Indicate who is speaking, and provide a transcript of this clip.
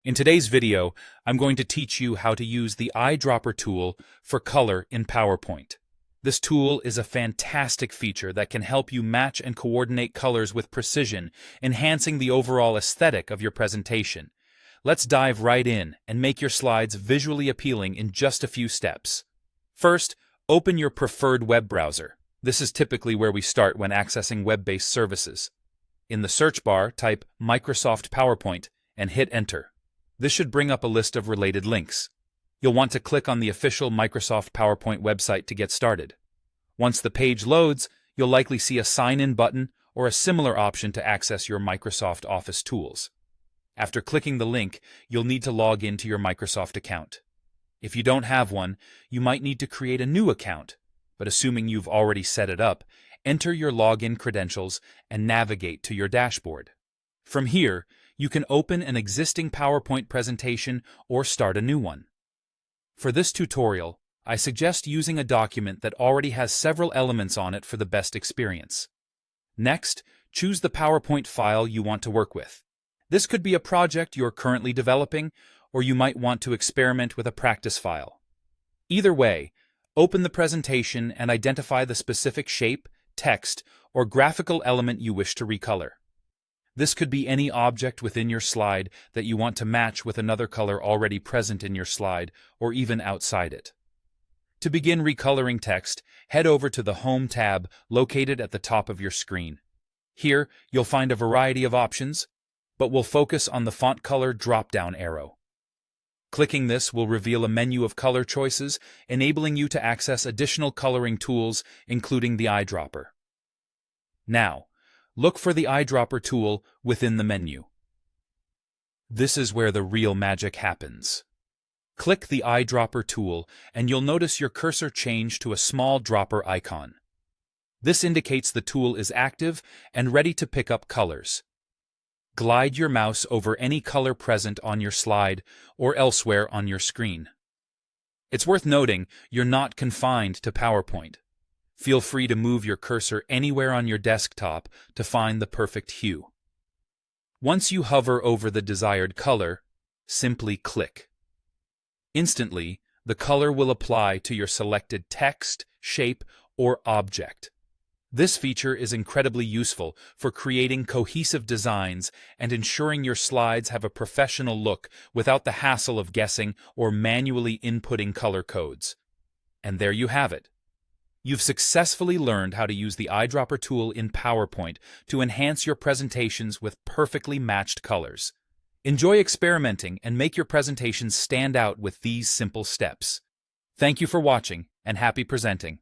Speaker 1: In today's video, I'm going to teach you how to use the Eyedropper tool for color in PowerPoint. This tool is a fantastic feature that can help you match and coordinate colors with precision, enhancing the overall aesthetic of your presentation. Let's dive right in and make your slides visually appealing in just a few steps. First, open your preferred web browser. This is typically where we start when accessing web-based services. In the search bar, type Microsoft PowerPoint and hit Enter. This should bring up a list of related links. You'll want to click on the official Microsoft PowerPoint website to get started. Once the page loads, you'll likely see a sign-in button or a similar option to access your Microsoft Office tools. After clicking the link, you'll need to log into your Microsoft account. If you don't have one, you might need to create a new account, but assuming you've already set it up, enter your login credentials and navigate to your dashboard. From here, you can open an existing PowerPoint presentation or start a new one. For this tutorial, I suggest using a document that already has several elements on it for the best experience. Next, choose the PowerPoint file you want to work with. This could be a project you're currently developing, or you might want to experiment with a practice file. Either way, open the presentation and identify the specific shape, text, or graphical element you wish to recolor. This could be any object within your slide that you want to match with another color already present in your slide, or even outside it. To begin recoloring text, head over to the Home tab located at the top of your screen. Here, you'll find a variety of options, but we'll focus on the font color drop-down arrow. Clicking this will reveal a menu of color choices, enabling you to access additional coloring tools, including the eyedropper. Now, look for the eyedropper tool within the menu. This is where the real magic happens. Click the eyedropper tool and you'll notice your cursor change to a small dropper icon. This indicates the tool is active and ready to pick up colors. Glide your mouse over any color present on your slide or elsewhere on your screen. It's worth noting you're not confined to PowerPoint. Feel free to move your cursor anywhere on your desktop to find the perfect hue. Once you hover over the desired color, simply click. Instantly, the color will apply to your selected text, shape, or object. This feature is incredibly useful for creating cohesive designs and ensuring your slides have a professional look without the hassle of guessing or manually inputting color codes. And there you have it. You've successfully learned how to use the eyedropper tool in PowerPoint to enhance your presentations with perfectly matched colors. Enjoy experimenting and make your presentations stand out with these simple steps. Thank you for watching, and happy presenting.